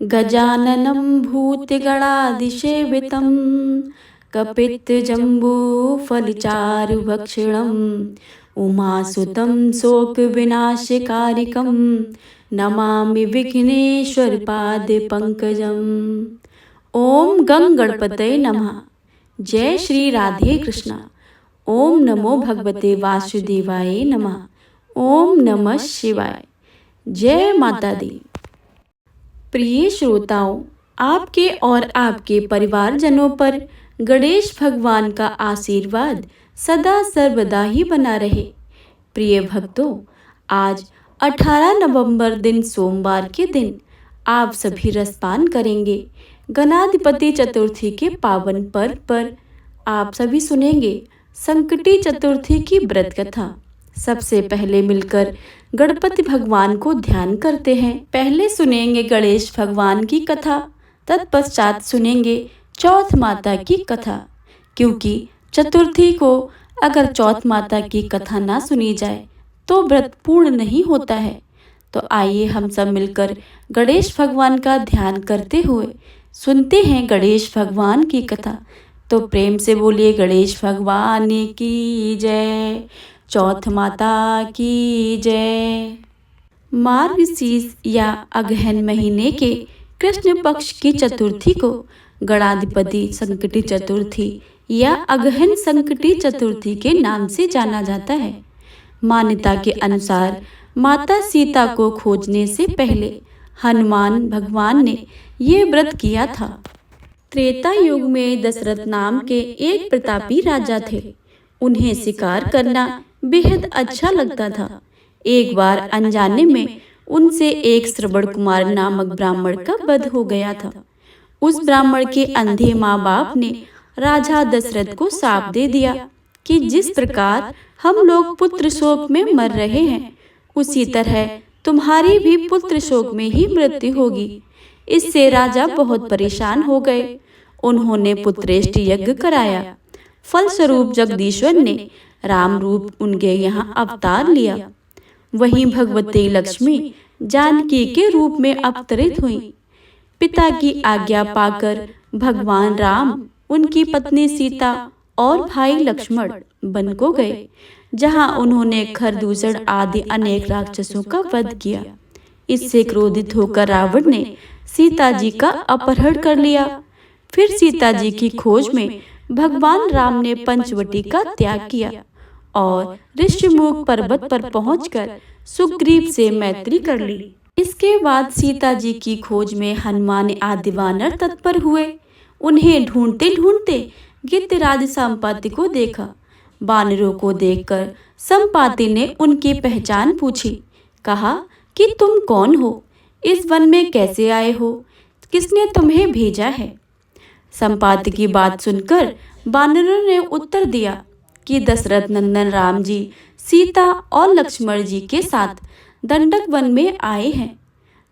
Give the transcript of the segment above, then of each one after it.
गजाननं भूतगणादिसेवितं कपित्थजम्बूफलचारुभक्षणं उमासुतं शोकविनाशकारिकं नमामि विघ्नेश्वरपादपङ्कजम्। ओम गंग गणपतये नमः। जय श्री राधे कृष्ण। ओम नमो भगवते वासुदेवाय नमः। ओम नमः शिवाय। जय माता दी। प्रिय श्रोताओं, आपके और आपके परिवारजनों पर गणेश भगवान का आशीर्वाद सदा सर्वदा ही बना रहे। प्रिय भक्तों, आज 18 नवंबर दिन सोमवार के दिन आप सभी रसपान करेंगे। गणाधिपति चतुर्थी के पावन पर्व पर आप सभी सुनेंगे संकटी चतुर्थी की व्रत कथा। सबसे पहले मिलकर गणपति भगवान को ध्यान करते हैं। पहले सुनेंगे गणेश भगवान की कथा, तत्पश्चात सुनेंगे चौथ माता की कथा। क्योंकि चतुर्थी को अगर चौथ माता की कथा ना सुनी जाए तो व्रत पूर्ण नहीं होता है। तो आइए हम सब मिलकर गणेश भगवान का ध्यान करते हुए सुनते हैं गणेश भगवान की कथा। तो प्रेम से बोलिए गणेश भगवान की जय, चौथ माता की जय। मार्गशीर्ष या अगहन महीने के कृष्ण पक्ष की चतुर्थी को गणाधिपति संकटी चतुर्थी या अगहन संकटी चतुर्थी के नाम से जाना जाता है। मान्यता के अनुसार माता सीता को खोजने से पहले हनुमान भगवान ने ये व्रत किया था। त्रेता युग में दशरथ नाम के एक प्रतापी राजा थे। उन्हें शिकार करना बेहद अच्छा लगता था। एक बार अनजाने में उनसे एक श्रवण कुमार नामक ब्राह्मण का वध हो गया था। उस ब्राह्मण के अंधे माँ बाप ने राजा दशरथ को शाप दे दिया कि जिस प्रकार हम लोग पुत्र शोक में मर रहे हैं, उसी तरह तुम्हारी भी पुत्र शोक में ही मृत्यु होगी। इससे राजा बहुत परेशान हो गए। उन्होंने पुत्रेष्टि यज्ञ कराया। फलस्वरूप जगदीश्वर ने राम रूप उनके यहाँ अवतार लिया। वहीं भगवती लक्ष्मी जानकी के रूप में अवतरित हुई। पिता की आज्ञा पाकर भगवान राम उनकी पत्नी सीता और भाई लक्ष्मण वन को गए, जहां उन्होंने खरदूषण आदि अनेक राक्षसों का वध किया। इससे क्रोधित होकर रावण ने सीता जी का अपहरण कर लिया। फिर सीता जी की खोज में भगवान राम ने पंचवटी का त्याग किया और ऋषिमुख पर्वत पर पहुंचकर सुग्रीव से मैत्री कर ली। इसके बाद सीता जी की खोज में हनुमान आदि वानर तत्पर हुए। उन्हें ढूंढते ढूंढते गिद्धराज संपाति को देखा। वानरों को देखकर संपाति ने उनकी पहचान पूछी। कहा कि तुम कौन हो, इस वन में कैसे आए हो, किसने तुम्हें भेजा है। संपाति की बात सुनकर वानरों ने उत्तर दिया कि दशरथ नंदन राम जी सीता और लक्ष्मण जी के साथ दंडक वन में आए हैं,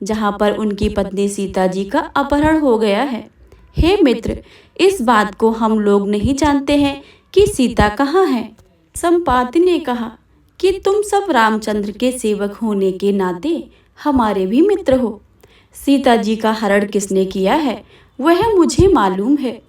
जहां पर उनकी पत्नी सीता जी का अपहरण हो गया है। हे मित्र, इस बात को हम लोग नहीं जानते हैं कि सीता कहाँ है। संपाति ने कहा कि तुम सब रामचंद्र के सेवक होने के नाते हमारे भी मित्र हो। सीता जी का हरण किसने किया है वह मुझे मालूम है।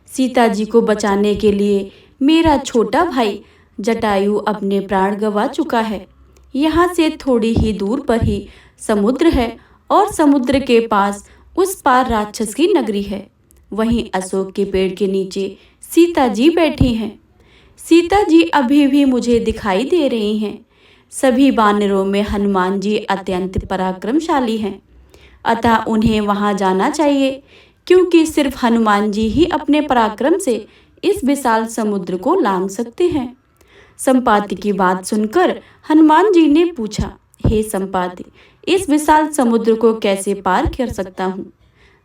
सीता जी को बचाने के लिए मेरा छोटा भाई जटायु अपने प्राण गंवा चुका है। यहाँ से थोड़ी ही दूर पर ही समुद्र है और समुद्र के पास उस पार राक्षस की नगरी है। वहीं अशोक के पेड़ के नीचे सीता जी बैठी हैं। सीता जी अभी भी मुझे दिखाई दे रही हैं। सभी वानरों में हनुमान जी अत्यंत पराक्रमशाली हैं, अतः उन्हें वहां जाना चाहिए, क्योंकि सिर्फ हनुमान जी ही अपने पराक्रम से इस विशाल समुद्र को लांघ सकते हैं। संपाति की बात सुनकर हनुमान जी ने पूछा, हे संपाति, इस विशाल समुद्र को कैसे पार कर सकता हूँ?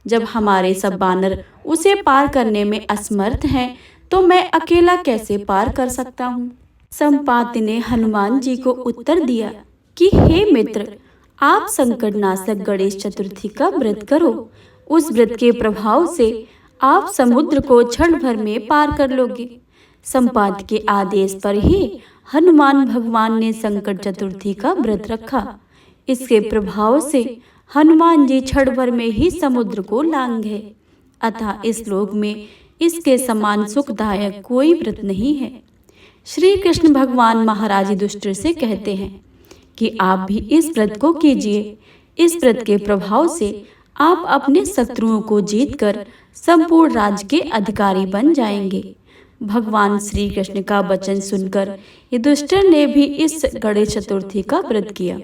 जब हमारे सब वानर उसे पार करने में असमर्थ हैं, तो मैं अकेला कैसे पार कर सकता हूँ? संपाति ने हनुमान जी को उत्तर दिया कि हे मित्र, आप संकटनाशक गणेश चतुर्थी का व्रत करो। उस व्रत के प्रभाव से आप समुद्र को क्षण भर में पार कर लोगे। संपाति के आदेश पर ही हनुमान भगवान ने संकट चतुर्थी का व्रत रखा। इसके प्रभाव से हनुमान जी क्षण भर में ही समुद्र को लांघ गए। अतः इस लोक में इसके समान सुखदायक कोई व्रत नहीं है। श्री कृष्ण भगवान महाराज युधिष्ठिर से कहते हैं कि आप भी इस व्रत को कीजिए। इस व्रत के प्रभाव से आप अपने शत्रुओं को जीतकर संपूर्ण राज्य के अधिकारी बन जाएंगे। भगवान श्री कृष्ण का वचन सुनकर युधिष्ठिर ने भी इस गणेश चतुर्थी का व्रत किया।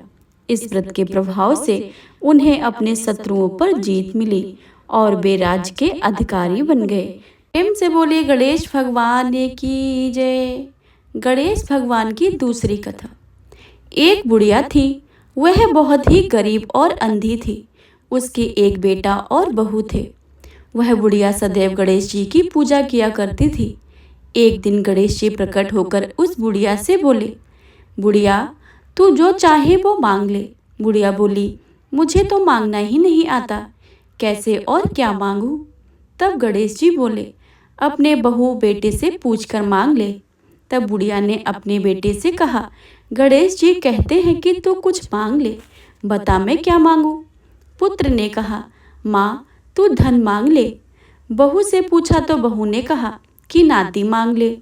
इस व्रत के प्रभाव से उन्हें अपने शत्रुओं पर जीत मिली और वे राज्य के अधिकारी बन गए। प्रेम से बोले गणेश भगवान की जय। गणेश भगवान की दूसरी कथा। एक बुढ़िया थी, वह बहुत ही गरीब और अंधी थी। उसके एक बेटा और बहू थे। वह बुढ़िया सदैव गणेश जी की पूजा किया करती थी। एक दिन गणेश जी प्रकट होकर उस बुढ़िया से बोले, बुढ़िया तू जो चाहे वो मांग ले। बुढ़िया बोली, मुझे तो मांगना ही नहीं आता, कैसे और क्या मांगूं? तब गणेश जी बोले, अपने बहू बेटे से पूछकर मांग ले। तब बुढ़िया ने अपने बेटे से कहा, गणेश जी कहते हैं कि तू कुछ मांग ले, बता मैं क्या मांगूं? पुत्र ने कहा, माँ तू धन मांग ले। बहू से पूछा तो बहू ने कहा कि नाती मांग ले।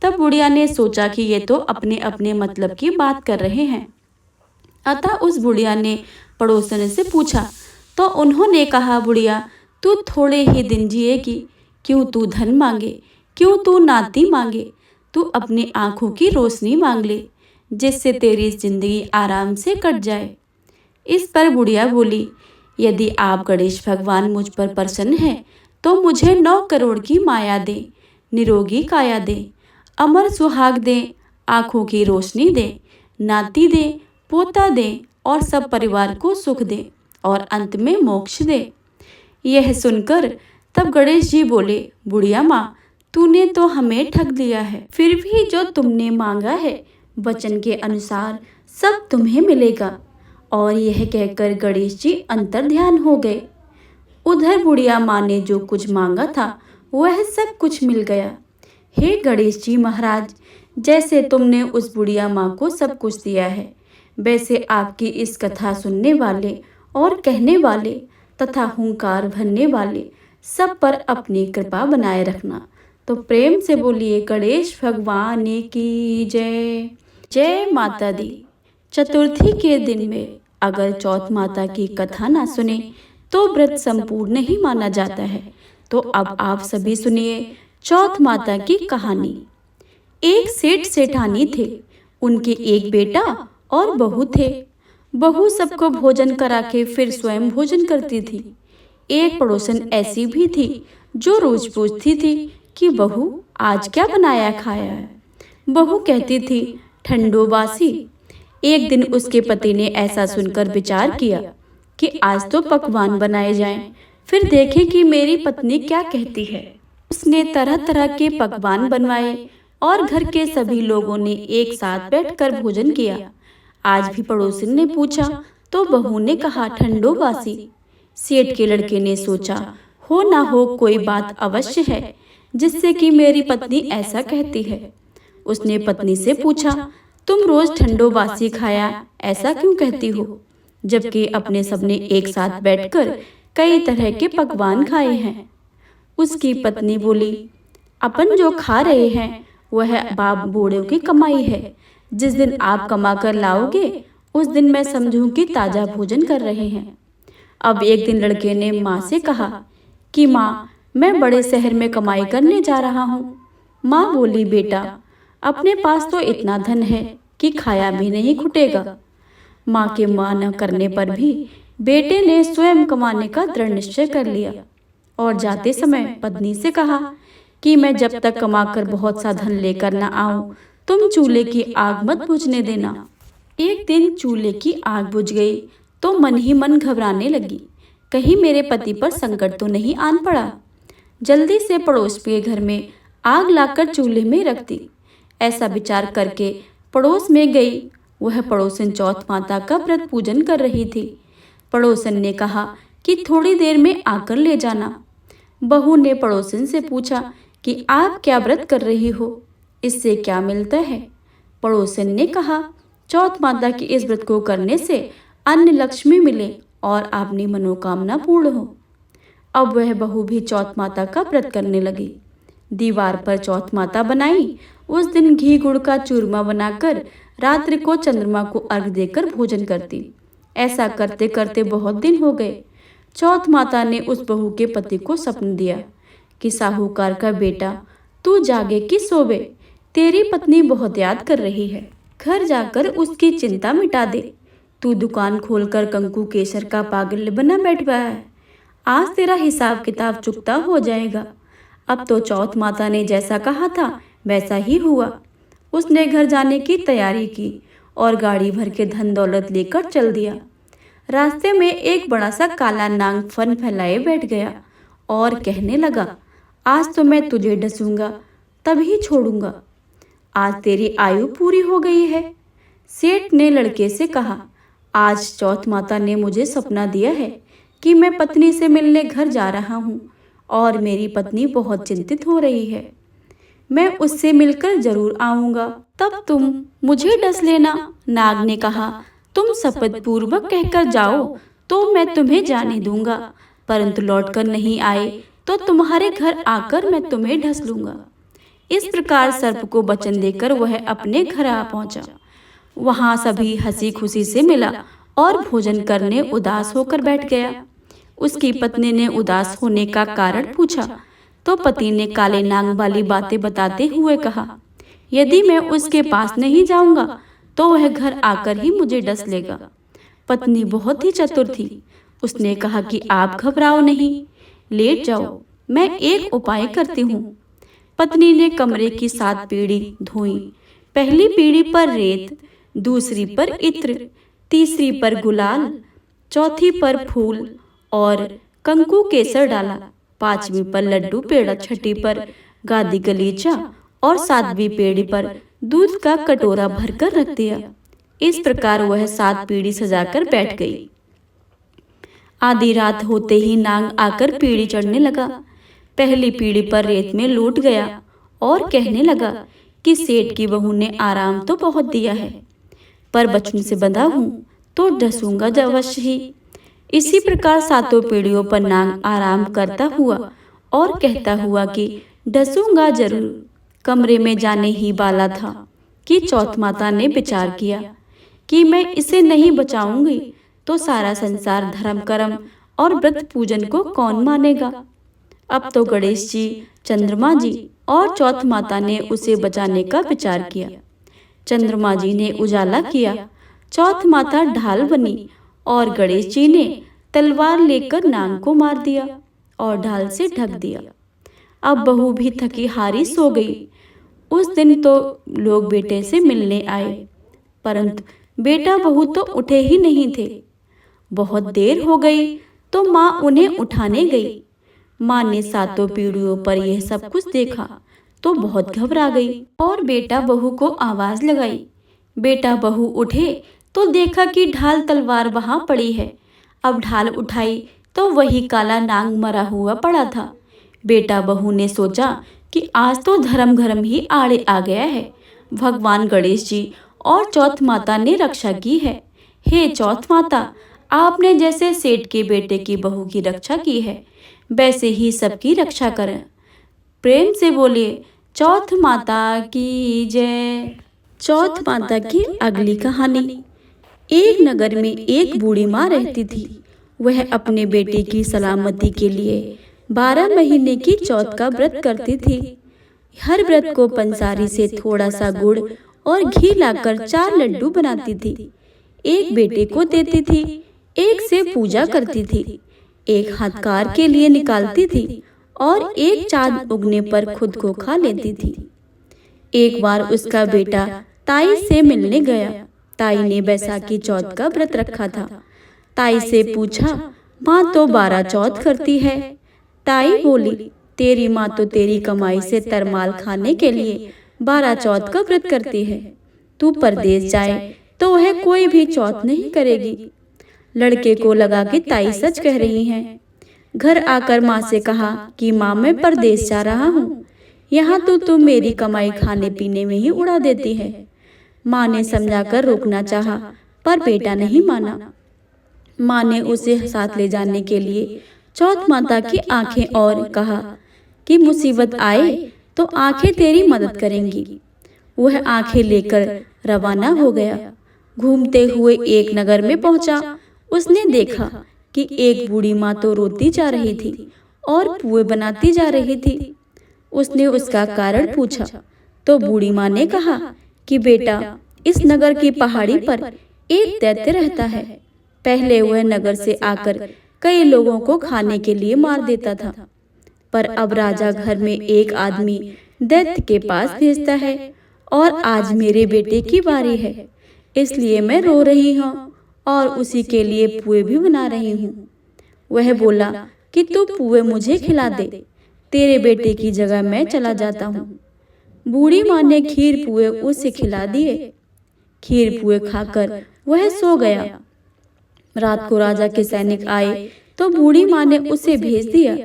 तब बुढ़िया ने सोचा कि ये तो अपने अपने मतलब की बात कर रहे हैं। अतः उस बुढ़िया ने पड़ोसन से पूछा तो उन्होंने कहा, बुढ़िया तू थोड़े ही दिन जिएगी, क्यों तू धन मांगे, क्यों तू नाती मांगे, तू अपनी आंखों की रोशनी मांग ले, जिससे तेरी जिंदगी आराम से कट जाए। इस पर बुढ़िया बोली, यदि आप गणेश भगवान मुझ पर प्रसन्न हैं तो मुझे 9 करोड़ की माया दे, निरोगी काया दे, अमर सुहाग दे, आंखों की रोशनी दे, नाती दे, पोता दे और सब परिवार को सुख दे और अंत में मोक्ष दे। यह सुनकर तब गणेश जी बोले, बुढ़िया माँ तूने तो हमें ठग लिया है, फिर भी जो तुमने मांगा है वचन के अनुसार सब तुम्हें मिलेगा। और यह कहकर गणेश जी अंतर्ध्यान हो गए। उधर बुढ़िया माँ ने जो कुछ मांगा था वह सब कुछ मिल गया। हे गणेश जी महाराज, जैसे तुमने उस बुढ़िया माँ को सब कुछ दिया है, वैसे आपकी इस कथा सुनने वाले और कहने वाले तथा हुंकार भरने वाले सब पर अपनी कृपा बनाए रखना। तो प्रेम से बोलिए गणेश भगवान की जय। जय माता दी। चतुर्थी के दिन में अगर चौथ माता की कथा ना सुने तो व्रत संपूर्ण नहीं माना जाता है। तो अब आप सभी सुनिए चौथ माता की कहानी। एक सेठ सेठानी थे, उनके एक बेटा और बहू थे। बहू सबको भोजन करा के फिर स्वयं भोजन करती थी। एक पड़ोसन ऐसी भी थी जो रोज पूछती थी कि बहू आज क्या बनाया खाया है। बहू कहती थी ठंडो बासी। एक दिन उसके पति ने ऐसा सुनकर विचार किया कि आज तो पकवान बनाए जाएं, फिर देखें कि मेरी पत्नी क्या कहती है। उसने तरह तरह के पकवान बनवाए और घर के सभी लोगों ने एक साथ बैठकर भोजन किया। आज भी पड़ोसन ने पूछा तो बहू ने कहा ठंडो बासी। सेठ के लड़के ने सोचा हो ना हो कोई बात अवश्य है जिससे कि मेरी पत्नी ऐसा कहती है। उसने पत्नी से पूछा तुम रोज ठंडो बासी खाया ऐसा क्यों कहती हो, जबकि अपने सबने एक साथ बैठकर कई तरह के पकवान खाए हैं। उसकी पत्नी बोली, अपन जो खा रहे हैं वह बाप बूढ़ों की कमाई है। जिस दिन आप कमा कर लाओगे उस दिन मैं समझूं कि ताजा भोजन कर रहे हैं। अब एक दिन लड़के ने माँ से कहा कि माँ मैं बड़े शहर में कमाई करने जा रहा हूँ। माँ बोली, बेटा अपने पास तो इतना धन है कि खाया भी नहीं घुटेगा। माँ के मना करने पर भी बेटे ने स्वयं कमाने का दृढ़ निश्चय कर लिया और जाते समय पत्नी से कहा कि मैं जब तक कमाकर बहुत सा धन लेकर न आऊं तुम चूल्हे की आग मत बुझने देना। एक दिन चूल्हे की आग बुझ गई तो मन ही मन घबराने लगी, कहीं मेरे पति पर संकट तो नहीं आन पड़ा। जल्दी से पड़ोस के घर में आग लाकर चूल्हे में रख दी। ऐसा विचार करके पड़ोस में गई। वह पड़ोसन चौथ माता का व्रत पूजन कर रही थी। पड़ोसन ने कहा कि थोड़ी देर में आकर ले जाना। बहू ने पड़ोसन से पूछा कि आप क्या व्रत कर रही हो, इससे क्या मिलता है। पड़ोसन ने कहा चौथ माता की इस व्रत को करने से अन्न लक्ष्मी मिले और आपकी मनोकामना पूर्ण हो। अब वह बहू भी चौथ माता का व्रत करने लगी। दीवार पर चौथ माता बनाई। उस दिन घी गुड़ का चूरमा बनाकर रात्रि को चंद्रमा को अर्घ देकर भोजन करती। ऐसा करते करते बहुत दिन हो गए। चौथ माता ने उस बहू के पति को स्वप्न दिया कि साहूकार का बेटा, तू जागे कि सोवे, तेरी पत्नी बहुत याद कर रही है, घर जाकर उसकी चिंता मिटा दे। तू दुकान खोलकर कंकु केसर का पागल बना बैठा है, आज तेरा हिसाब किताब चुकता हो जाएगा। अब तो चौथ माता ने जैसा कहा था वैसा ही हुआ। उसने घर जाने की तैयारी की और गाड़ी भर के धन दौलत लेकर चल दिया। रास्ते में एक बड़ा सा काला नाग फन फैलाए बैठ गया और कहने लगा, आज तो मैं तुझे डसूंगा तभी छोड़ूंगा, आज तेरी आयु पूरी हो गई है। सेठ ने लड़के से कहा, आज चौथ माता ने मुझे सपना दिया है कि मैं पत्नी से मिलने घर जा रहा हूँ और मेरी पत्नी बहुत चिंतित हो रही है। मैं उससे मिलकर जरूर आऊंगा, तब तुम मुझे डस लेना। नाग ने कहा, तुम शपथ पूर्वक कहकर जाओ तो मैं तुम्हें जाने दूंगा, परंतु लौटकर नहीं आए तो तुम्हारे घर आकर मैं तुम्हें ढस लूंगा। इस प्रकार सर्प को वचन देकर वह अपने घर आ पहुंचा। वहां सभी हंसी खुशी से मिला और भोजन करने उदास होकर बैठ गया। उसकी पत्नी ने उदास होने का कारण पूछा तो पति ने काले नाग वाली बातें बताते हुए कहा, यदि मैं उसके पास नहीं जाऊंगा तो वह घर आकर ही मुझे डस लेगा। पत्नी बहुत ही चतुर थी। उसने कहा कि आप घबराओ नहीं, लेट जाओ, मैं एक उपाय करती हूँ। पत्नी ने कमरे की 7 पीढ़ी धोई। पहली पीढ़ी पर रेत, दूसरी पर इत्र, तीसरी पर गुलाल, चौथी पर फूल और कंकु केसर डाला, 5वीं पर लड्डू पेड़ा, 6ठी पर गादी गलीचा और 7वीं पीढ़ी पर दूध का कटोरा भरकर रख दिया। इस प्रकार वह 7 पीढ़ी सजाकर बैठ गई। आधी रात होते ही नाग आकर पीढ़ी चढ़ने लगा। पहली पीढ़ी पर रेत में लौट गया और कहने लगा कि सेठ की बहू ने आराम तो बहुत दिया है, पर बचपन से बंधा हूँ तो डसूंगा अवश्य ही। इसी प्रकार 7 पीढ़ियों पर नाग आराम करता हुआ और कहता हुआ कि डसूंगा जरूर। कमरे में जाने ही वाला था कि चौथ माता ने विचार किया कि मैं इसे नहीं बचाऊंगी तो सारा संसार धर्म कर्म और व्रत पूजन को कौन मानेगा। अब तो गणेश जी, चंद्रमा जी और चौथ माता ने उसे बचाने का विचार किया। चंद्रमा जी ने उजाला किया, चौथ माता ढाल बनी और गणेश जी ने तलवार लेकर नाग को मार दिया और ढाल से ढक दिया। अब बहू भी थकी हारी सो गई। उस दिन तो लोग बेटे से मिलने आए, परंतु बेटा बहू तो उठे ही नहीं थे। बहुत देर हो गई तो माँ उन्हें उठाने गई। माँ ने 7 पीढ़ियों पर यह सब कुछ देखा तो बहुत घबरा गई और बेटा बहू को आवाज लगाई। बेटा बहू उठे तो देखा कि ढाल तलवार वहां पड़ी है। अब ढाल उठाई तो वही काला नाग मरा हुआ पड़ा था। बेटा बहू ने सोचा कि आज तो धर्म घरम ही आड़े आ गया है। भगवान गणेश जी और चौथ माता ने रक्षा की है। हे चौथ माता, आपने जैसे सेठ के बेटे की बहू की रक्षा की है वैसे ही सबकी रक्षा करें। प्रेम से बोलिए चौथ माता की जय। चौथ माता की अगली कहानी। एक नगर में एक बूढ़ी माँ रहती थी। वह अपने बेटे की सलामती के लिए 12 महीने की चौथ का व्रत करती थी। हर व्रत को पंसारी से थोड़ा सा गुड़ और घी लाकर 4 लड्डू बनाती थी। एक बेटे को देती थी, एक से पूजा करती थी, एक हाथकार के लिए निकालती थी और एक चांद उगने पर खुद को खा लेती थी। एक बार उसका बेटा ताई से मिलने गया। ताई ने बैसाखी चौथ का व्रत रखा था। ताई से पूछा, माँ तो 12 चौथ करती है। ताई बोली, तेरी माँ तो तेरी कमाई से तरमाल खाने के लिए 12 चौथ का व्रत करती है। तू परदेश जाए तो वह कोई भी चौथ नहीं करेगी। लड़के को लगा कि ताई सच कह रही हैं। घर आकर माँ से कहा कि माँ मैं परदेश जा रहा हूँ, यहाँ तो तू मेरी कमाई खाने पीने में ही उड़ा देती है। माँ ने समझाकर रोकना चाहा पर बेटा नहीं माना। माँ ने उसे साथ ले जाने के लिए चौथ माता की आंखें और कहा कि मुसीबत आए तो आंखें तेरी मदद करेंगी। वह आंखें लेकर रवाना हो गया। घूमते हुए एक नगर में पहुंचा। उसने देखा कि एक बूढ़ी माँ तो रोती जा रही थी और पुए बनाती जा रही थी। उसने उसका कारण पूछा तो बूढ़ी माँ ने कहा कि बेटा, इस नगर की पहाड़ी पर एक दैत्य रहता है। पहले वह नगर से आकर कई लोगों को खाने के लिए मार देता था, पर अब राजा घर में एक आदमी दैत्य के पास भेजता है और आज मेरे बेटे की बारी है, इसलिए मैं रो रही हूँ और उसी के लिए पुए भी बना रही हूँ। वह बोला कि तू पुए मुझे खिला दे, तेरे बेटे की जगह मैं चला जाता हूँ। बूढ़ी माँ ने खीर पुए उसे खिला दिए। खीर पुए खाकर वह सो गया। रात को राजा के सैनिक आए तो बूढ़ी माँ ने उसे भेज दिया।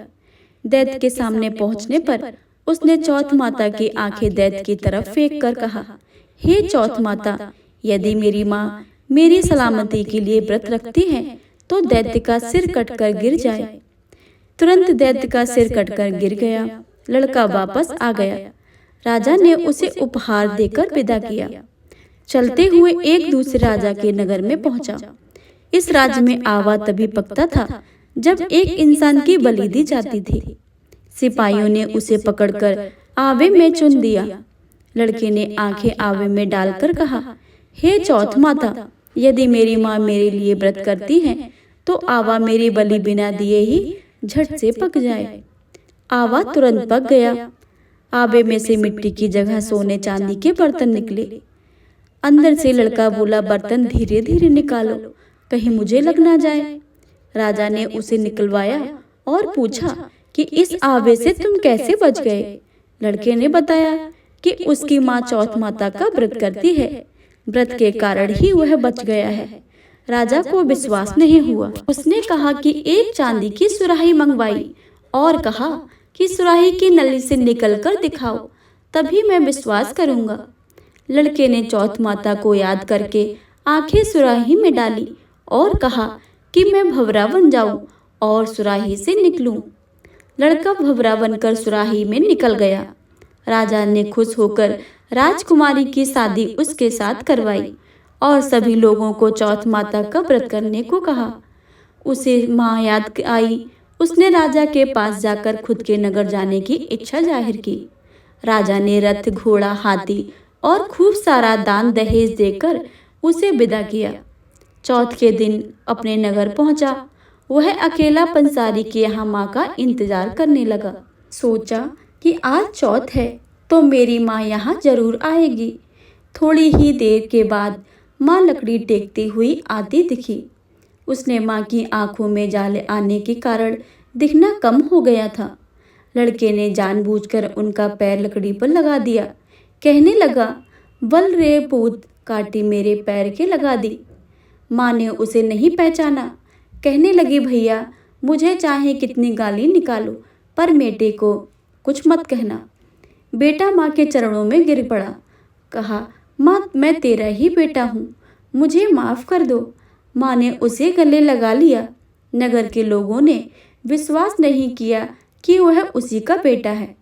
दैत्य के सामने पहुंचने पर उसने चौथ माता की आंखें दैत्य की तरफ फेंक कर कहा, हे चौथ माता, यदि मेरी माँ मेरी सलामती के लिए व्रत रखती है तो दैत्य का सिर कटकर गिर जाए। तुरंत दैत्य का सिर कटकर गिर गया। लड़का वापस आ गया। राजा ने उसे उपहार देकर विदा किया। चलते हुए एक दूसरे राजा के नगर में पहुंचा। इस राज्य में आवा तभी पकता था जब एक इंसान की बलि दी जाती थी। सिपाहियों ने उसे पकड़कर आवे में चुन दिया। लड़के ने आंखें आवे में डालकर कहा, हे चौथ माता, यदि मेरी माँ मेरे लिए व्रत करती है तो आवा मेरी बलि बिना दिए ही झट से पक जाए। आवा तुरंत पक गया। आवे में से मिट्टी की जगह सोने चांदी के बर्तन निकले। अंदर से लड़का बोला, बर्तन धीरे धीरे निकालो, कहीं मुझे लग ना जाए। राजा ने उसे निकलवाया और पूछा कि इस आवे से तुम कैसे बच गए। लड़के ने बताया कि उसकी माँ चौथ माता का व्रत करती है, व्रत के कारण ही वह बच गया है। राजा को विश्वास नहीं हुआ। उसने कहा कि एक चांदी की सुराही मंगवाई और कहा कि सुराही की नली से निकलकर दिखाओ, तभी मैं विश्वास करूंगा। लड़के ने चौथ माता को याद करके आंखें सुराही में डाली और कहा कि मैं भंवरा बन जाऊं और सुराही से निकलूं। लड़का भंवरा बनकर सुराही में निकल गया। राजा ने खुश होकर राजकुमारी की शादी उसके साथ करवाई और सभी लोगों को चौथ माता का व्रत करने को कहा। उसे माँ याद आई। उसने राजा के पास जाकर खुद के नगर जाने की इच्छा जाहिर की। राजा ने रथ, घोड़ा, हाथी और खूब सारा दान दहेज देकर उसे विदा किया। चौथ के दिन अपने नगर पहुंचा। वह अकेला पंसारी के यहाँ माँ का इंतजार करने लगा। सोचा कि आज चौथ है तो मेरी माँ यहाँ जरूर आएगी। थोड़ी ही देर के बाद माँ लकड़ी टेकती हुई आती दिखी। उसने माँ की आंखों में जाले आने के कारण दिखना कम हो गया था। लड़के ने जानबूझकर उनका पैर लकड़ी पर लगा दिया। कहने लगा, बल रे पूत, काटी मेरे पैर के लगा दी। माँ ने उसे नहीं पहचाना। कहने लगी, भैया, मुझे चाहे कितनी गाली निकालो पर बेटे को कुछ मत कहना। बेटा माँ के चरणों में गिर पड़ा। कहा, माँ, मैं तेरा ही बेटा हूँ, मुझे माफ़ कर दो। माँ ने उसे गले लगा लिया। नगर के लोगों ने विश्वास नहीं किया कि वह उसी का बेटा है।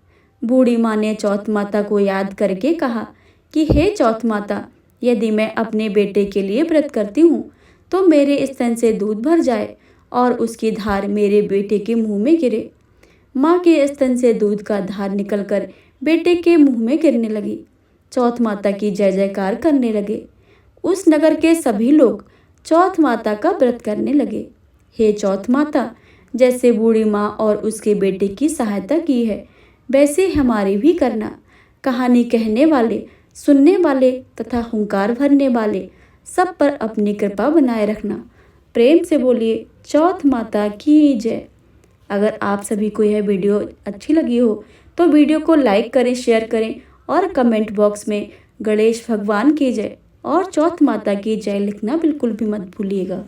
बूढ़ी माँ ने चौथ माता को याद करके कहा कि हे चौथ माता, यदि मैं अपने बेटे के लिए व्रत करती हूँ तो मेरे स्तन से दूध भर जाए और उसकी धार मेरे बेटे के मुंह में गिरे। माँ के स्तन से दूध का धार निकलकर बेटे के मुंह में गिरने लगी। चौथ माता की जय जयकार करने लगे। उस नगर के सभी लोग चौथ माता का व्रत करने लगे। हे चौथ माता, जैसे बूढ़ी माँ और उसके बेटे की सहायता की है वैसे हमारी भी करना। कहानी कहने वाले, सुनने वाले तथा हुंकार भरने वाले सब पर अपनी कृपा बनाए रखना। प्रेम से बोलिए चौथ माता की जय। अगर आप सभी को यह वीडियो अच्छी लगी हो तो वीडियो को लाइक करें, शेयर करें और कमेंट बॉक्स में गणेश भगवान की जय और चौथ माता की जय लिखना बिल्कुल भी मत भूलिएगा।